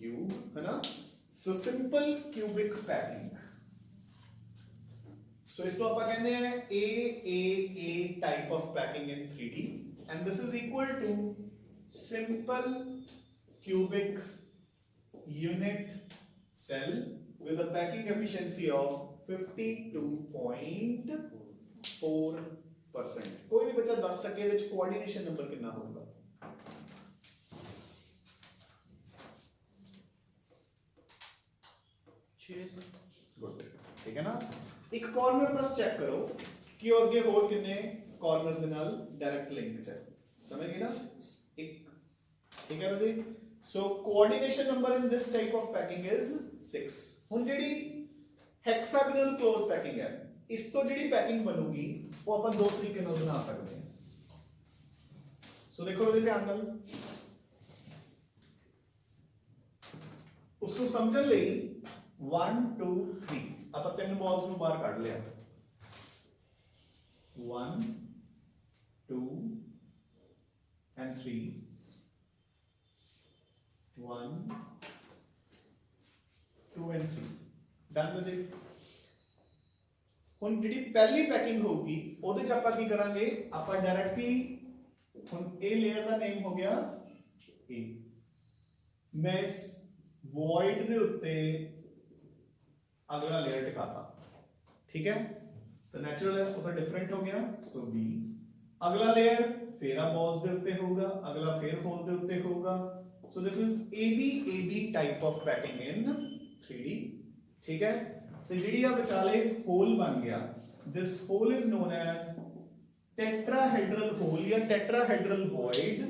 क्यूब, है ना। So simple cubic packing. So इसको अपन कहते हैं A type of packing in 3D, and this is equal to simple cubic unit cell with a packing efficiency of 52.4%। कोई भी बच्चा दस सके इहदे कोऑर्डिनेशन नंबर कितना होगा, 6। गुड, ठीक है ना। एक कॉर्नर बस चेक करो कि और अगे होर कितने कॉर्नर्स दे नाल डायरेक्ट लिंक है, समझ गए ना, एक, ठीक है जी। So coordination number in this type of packing is 6। हुन जेडी हेक्सागोनल क्लोज पैकिंग है, ਇਸ ਤੋਂ ਜਿਹੜੀ ਪੈਕਿੰਗ ਬਣੂਗੀ ਉਹ ਆਪਾਂ ਦੋ ਤਰੀਕੇ ਨਾਲ ਬਣਾ ਸਕਦੇ ਹਾਂ। ਸੋ ਦੇਖੋ ਇਹਦੇ ਧਿਆਨ ਨਾਲ, उसको समझण ਲਈ 1 2 3 ਆਪਾਂ ਤਿੰਨ ਬਾਲਸ ਨੂੰ ਬਾਹਰ ਕੱਢ ਲਿਆ 1 2 and 3 1 2 and 3 ਡਨ ਹੋ ਜੀ। ਹੁਣ ਜਿਹੜੀ ਪਹਿਲੀ ਪੈਕਿੰਗ ਹੋਊਗੀ ਉਹਦੇ ਚ ਆਪਾਂ ਕੀ ਕਰਾਂਗੇ, ਆਪਾਂ ਡਾਇਰੈਕਟਲੀ ਹੁਣ ਇਹ ਲੇਅਰ ਦਾ ਨੇਮ ਹੋ ਗਿਆ A, ਮੈਂ ਇਸ void ਦੇ ਉੱਤੇ ਅਗਲਾ ਲੇਅਰ ਟਿਕਾਤਾ, ਠੀਕ ਹੈ, ਤਾਂ ਨੈਚੁਰਲ ਹੈ ਉਹਦਾ ਡਿਫਰੈਂਟ ਹੋ ਗਿਆ। ਸੋ B ਅਗਲਾ ਲੇਅਰ ਫੇਰ ਆ balls ਦੇ ਉੱਤੇ ਹੋਊਗਾ, ਅਗਲਾ ਫੇਰ ਹੋਲ ਦੇ ਉੱਤੇ ਹੋਊਗਾ। So this is AB type of packing in 3D, ਠੀਕ ਹੈ। ਤੇ ਜਿਹੜੀ ਆ ਵਿਚਾਲੇ ਹੋਲ ਬਣ ਗਿਆ, ਦਿਸ hole is non as tetrahedral hole ਜਾਂ tetrahedral void,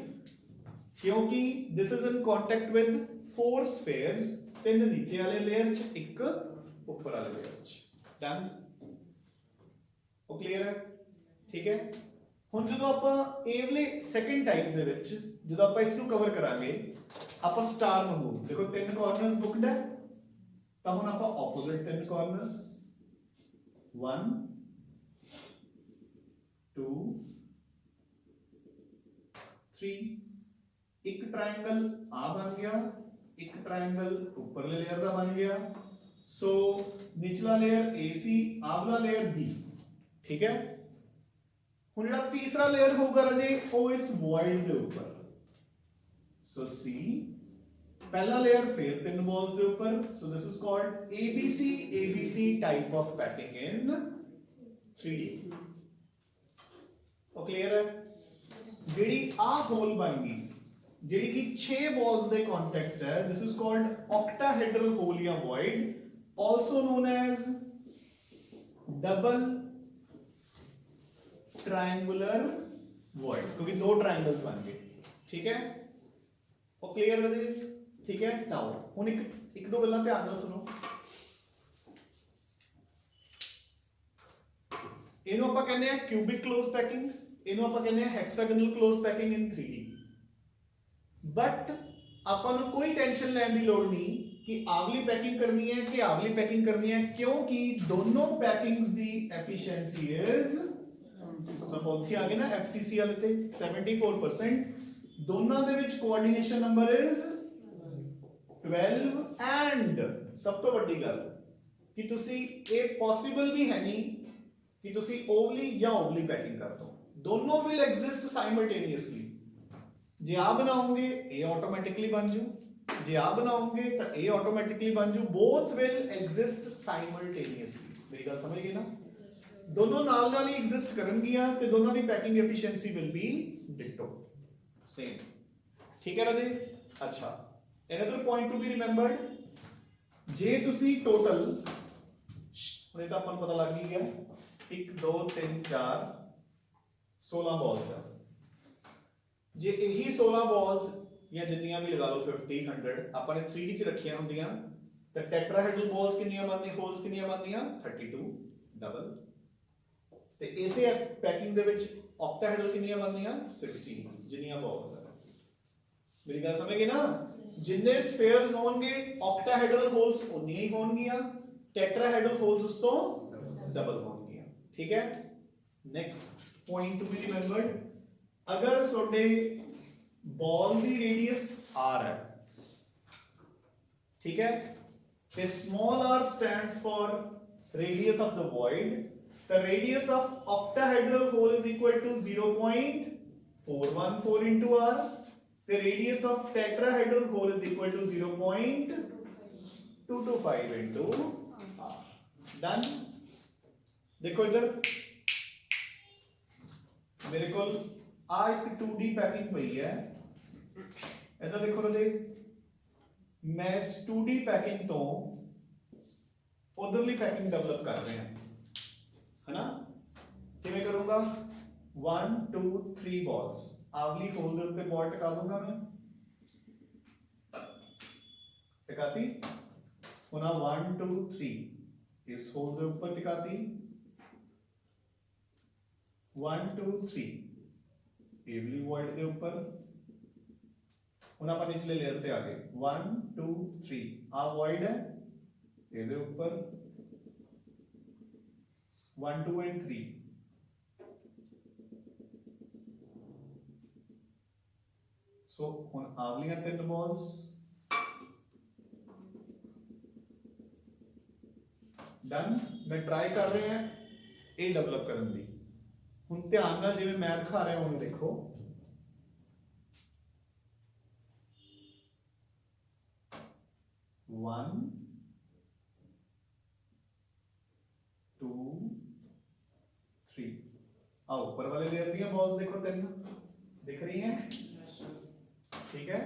क्योंकि this is in contact with 4 spheres, तीन नीचे वाले लेयर च एक ऊपर वाले लेयर च। डन, ਉਹ क्लियर है, ठीक है। ਹੁਣ ਜਦੋਂ ਆਪਾਂ ਇਹ ਵਾਲੇ ਸੈਕੰਡ ਟਾਈਪ ਦੇ ਵਿੱਚ ਜਦੋਂ ਆਪਾਂ ਇਸ ਨੂੰ ਕਵਰ ਕਰਾਂਗੇ, ਆਪਾਂ ਸਟਾਰ ਵਾਂਗੂ ਦੇਖੋ ਤਿੰਨ ਕਾਰਨਰਸ ਬੁੱਕਡ ਹੈ, ਤਾਂ ਹੁਣ ਆਪਾਂ ਆਪੋਜ਼ਿਟ ਤਿੰਨ ਕਾਰਨਰਸ 1 2 3 ਇੱਕ ट्रायंगल आ बन गया, एक ट्रायंगल ऊपरले लेयर का बन गया। सो निचला लेयर AC, आगला लेयर B, ठीक है। हुण जेड़ा तीसरा लेयर होगा राजे वो इस वॉइड दे ऊपर, सो C पहला लेयर फिर तीन बॉल्स दे ऊपर, सो this is called ABC type of packing in 3D। ਉਹ क्लियर है। ਜਿਹੜੀ ਆ ਹੋਲ ਬਣ ਗਈ ਜਿਹੜੀ ਕਿ 6 balls ਦੇ ਕੰਟੈਕਟ ਹੈ, this is called octahedral hole ਜਾਂ void, also known as double triangular void, क्योंकि दो ट्रायंगल्स बन गए, ठीक है। ਉਹ ਕਲੀਅਰ ਹੈ ਜੀ, ਠੀਕ ਹੈ। ਨਾਓ ਹੁਣ ਇੱਕ ਦੋ ਗੱਲਾਂ ਧਿਆਨ ਨਾਲ ਸੁਣੋ। ਇਹਨੂੰ ਆਪਾਂ ਕਹਿੰਦੇ ਆ ਕਿਊਬਿਕ ਕਲੋਜ਼ ਪੈਕਿੰਗ, ਇਹਨੂੰ ਆਪਾਂ ਕਹਿੰਦੇ ਆ hexagonal close packing in 3D। But ਆਪਾਂ ਨੂੰ ਕੋਈ ਟੈਨਸ਼ਨ ਲੈਣ ਦੀ ਲੋੜ ਨਹੀਂ ਕਿ ਆਵਲੀ ਪੈਕਿੰਗ ਕਰਨੀ ਹੈ ਕਿ ਆਵਲੀ ਪੈਕਿੰਗ ਕਰਨੀ ਹੈ, ਕਿਉਂਕਿ ਦੋਨੋਂ ਪੈਕਿੰਗਸ ਦੀ ਐਫੀਸ਼ੀਐਂਸੀ ਇਜ਼ ਸਪੋਜ਼ ਕਿ ਆ ਗਿਆ ਨਾ FCC ਵਾਲੇ ਤੇ 74%, ਦੋਨਾਂ ਦੇ ਵਿੱਚ ਕੋਆਰਡੀਨੇਸ਼ਨ ਨੰਬਰ ਇਜ਼ 12 ਐਂਡ ਸਭ ਤੋਂ ਵੱਡੀ ਗੱਲ ਕਿ ਤੁਸੀਂ ਇਹ ਪੋਸੀਬਲ ਵੀ ਹੈ ਨਹੀਂ ਕਿ ਤੁਸੀਂ ਓਵਲੀ ਜਾਂ ਓਵਲੀ ਪੈਕਿੰਗ ਕਰ ਦੋ, ਦੋਨੋਂ ਵਿਲ ਐਗਜ਼ਿਸਟ ਸਾਈਮਲਟੇਨੀਅਸਲੀ। ਜੇ ਆ ਬਣਾਓਗੇ ਇਹ ਆਟੋਮੈਟਿਕਲੀ ਬਣ ਜੂ, ਜੇ ਆ ਬਣਾਓਗੇ ਤਾਂ ਇਹ ਆਟੋਮੈਟਿਕਲੀ ਬਣ ਜੂ, ਬੋਥ ਵਿਲ ਐਗਜ਼ਿਸਟ ਸਾਈਮਲਟੇਨੀਅਸਲੀ। ਮੇਰੀ ਗੱਲ ਸਮਝ ਗਏ ਨਾ, ਦੋਨੋਂ ਨਾਲ ਨਾਲ ਹੀ ਐਗਜ਼ਿਸਟ ਕਰਨਗੀਆਂ ਤੇ ਦੋਨਾਂ ਦੀ packing efficiency will be ditto same, ਠੀਕ ਹੈ ਰਾਜੇ। ਅੱਛਾ, another point to be remembered, ਜੇ ਤੁਸੀਂ ਟੋਟਲ ਹੁਣੇ ਤਾਂ ਆਪਾਂ ਨੂੰ ਪਤਾ ਲੱਗ ਹੀ ਗਿਆ 1 2 3 4 16 ਬਾਲਸ ਹੈ, ਜੇ ਇਹੀ 16 ਬਾਲਸ ਜਾਂ ਜਿੰਨੀਆਂ ਵੀ ਲਗਾ ਲਓ 50 100 ਆਪਾਂ ਨੇ 3D ਚ ਰੱਖੀਆਂ ਹੁੰਦੀਆਂ ਤਾਂ ਟੈਟਰਾਹੈਡਰਲ ਬਾਲਸ ਕਿੰਨੀਆਂ ਬਣਦੀਆਂ, ਹੋਲਸ ਕਿੰਨੀਆਂ ਬਣਦੀਆਂ 32 ਡਬਲ, ਤੇ ਇਸੇ ਪੈਕਿੰਗ ਦੇ ਵਿੱਚ ਆਕਟਾਹੈਡਰਲ ਕਿੰਨੀਆਂ ਬਣਦੀਆਂ 16 ਜਿੰਨੀਆਂ ਬਾਲਸ ਹੈ। ਮੇਰੀ ਗੱਲ ਸਮਝ ਗਏ ਨਾ, ਜਿੰਨੇ ਸਫੇਅਰਸ ਹੋਣਗੇ ਆਕਟਾਹੈਡਰਲ ਹੋਲਸ ਉਨੀਆਂ ਹੀ ਹੋਣਗੀਆਂ, ਟੈਟਰਾਹੈਡਰਲ ਹੋਲਸ ਉਸ ਤੋਂ ਡਬਲ ਹੋਣਗੀਆਂ, ਠੀਕ ਹੈ। Next point to be remembered, अगर सोडे बॉल की रेडियस r है, ठीक है, तो small r stands for radius of the void, the radius of octahedral hole is equal to 0.414 into r, the radius of tetrahedral hole is equal to 0.225 into r। Done. देखो इधर मेरे को आ एक 2D packing पई है, इधर देखो राजे, मैं इस 2D पैकिंग तो उधरली पैकिंग डेवलप कर रहे हैं, है ना। किवें करूंगा 1 2 3 बॉल्स आवली होल दे उत्ते बॉल टिका दूंगा मैं, टिकाती हुन 1 2 3 इस होल दे ऊपर टिकाती, 1 2 3 ਇਹ ਵੀ void ਦੇ ਉੱਪਰ ਹੁਣ ਆਪਾਂ ਨਿਚਲੇ ਲੇਅਰ ਤੇ ਆ ਗਏ 1 2 3 ਆ void ਹੈ ਇਹਦੇ ਉੱਪਰ 1 2 and 3 ਸੋ ਹੁਣ ਆਵਲੀਆਂ ਤਿੰਨ balls ਡਨ ਮੈਂ ਟਰਾਈ ਕਰ ਰਿਹਾ ਹਾਂ ਇਹ ਡਿਵੈਲਪ ਕਰਨ ਦੀ ਹੁਣ ਧਿਆਨ ਨਾਲ ਜਿਵੇਂ ਮੈਂ ਦਿਖਾ ਰਿਹਾ ਉਹਨੂੰ ਦੇਖੋ One, 2, 3 आओ ऊपर वाले लेयर दिया बॉल्स देखो तीन दिख रही हैं ठीक है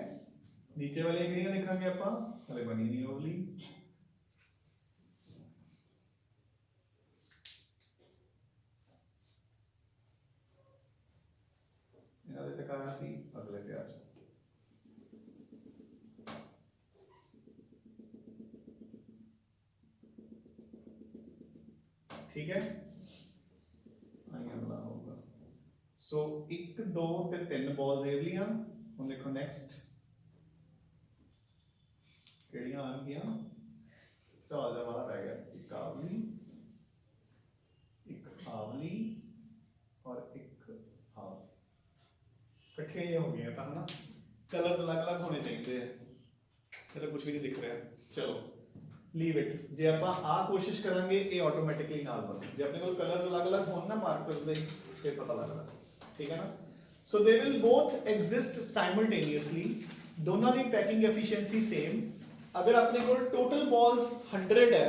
नीचे वाले किहड़ियां देखांगे आपां हले बनी नहीं ओवली इन्हां दे तक आया सी अगले ते आ जाओ ठीक है अगला होगा सो 1 2 ते 3 बॉल्स एवलियां हुन देखो नेक्स्ट केड़ियां आ गईयां चल जा वाला रह गया एक आवली और एक आवली इकट्ठे हो गए था ना कलर्स अलग अलग होने चाहिए ये तो कुछ भी नहीं दिख रहा चलो ਲੀਵ ਇਟ ਜੇ ਆਪਾਂ ਆ ਕੋਸ਼ਿਸ਼ ਕਰਾਂਗੇ ਇਹ ਆਟੋਮੈਟਿਕਲੀ ਨਾਲ ਬਣ ਜੇ ਆਪਣੇ ਕੋਲ ਕਲਰਸ ਅਲੱਗ-ਅਲੱਗ ਹੋਣ ਨਾ ਮਾਰਕਰਸ ਦੇ ਫਿਰ ਪਤਾ ਲੱਗਦਾ ਠੀਕ ਹੈ ਨਾ ਸੋ they will both exist simultaneously ਦੋਨਾਂ ਦੀ ਪੈਕਿੰਗ ਐਫੀਸ਼ੀਐਂਸੀ ਸੇਮ ਅਗਰ ਆਪਣੇ ਕੋਲ ਟੋਟਲ ਬਾਲਸ 100 ਹੈ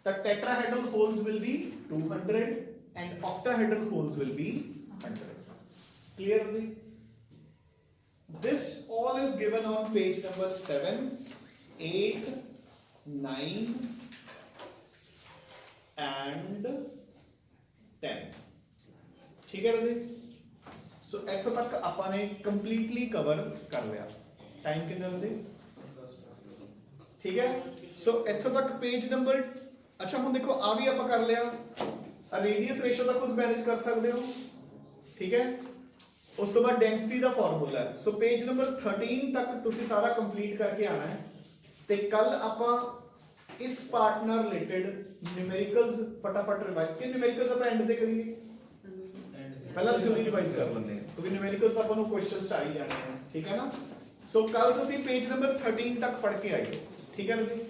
ਤਾਂ tetrahedral holes will be 200 and octahedral holes will be 100 clear ji this all is given on page number 7 8 9 and 10 ठीक है जी सो इत्थों तक ਆਪਾਂ ਨੇ ਕੰਪਲੀਟਲੀ ਕਵਰ ਕਰ ਲਿਆ ਟਾਈਮ ਕਿੰਨਾ ਵਜੇ ਠੀਕ ਹੈ ਸੋ ਇੱਥੋਂ ਤੱਕ ਪੇਜ ਨੰਬਰ ਅੱਛਾ ਹੁਣ ਦੇਖੋ ਆ ਵੀ ਆਪਾਂ ਕਰ ਲਿਆ ਰੇਡੀਅਸ ਰੇਸ਼ੋ ਦਾ ਖੁਦ ਮੈਨੇਜ ਕਰ ਸਕਦੇ ਹੋ ਠੀਕ ਹੈ ਉਸ ਤੋਂ ਬਾਅਦ ਡੈਂਸਿਟੀ ਦਾ ਫਾਰਮੂਲਾ ਹੈ ਸੋ ਪੇਜ ਨੰਬਰ 13 ਤੱਕ ਤੁਸੀਂ ਸਾਰਾ ਕੰਪਲੀਟ ਕਰਕੇ ਆਣਾ ਹੈ ਤੇ ਕੱਲ ਆਪਾਂ ਇਸ ਪਾਰਟ ਨਾਲ ਰਿਲੇਟਡ ਨਿਊਮੈਰੀਕਲਸ ਫਟਾਫਟ ਰਿਵਾਈਜ਼ ਕਿ ਨਿਊਮੈਰੀਕਲਸ ਆਪਾਂ ਐਂਡ ਤੇ ਕਰੀਏ ਪਹਿਲਾਂ ਥਿਊਰੀ ਰਿਵਾਈਜ਼ ਕਰ ਲੈਂਦੇ ਹਾਂ ਕਿਉਂਕਿ ਨਿਊਮੈਰੀਕਲਸ ਆਪਾਂ ਨੂੰ ਕੁਐਸਚਨਸ ਚਾਹੀ ਜਾਣੇ ਆ ਠੀਕ ਹੈ ਨਾ ਸੋ ਕੱਲ ਤੁਸੀਂ ਪੇਜ ਨੰਬਰ 13 ਤੱਕ ਪੜ੍ਹ ਕੇ ਆਇਓ ਠੀਕ ਹੈ ਜੀ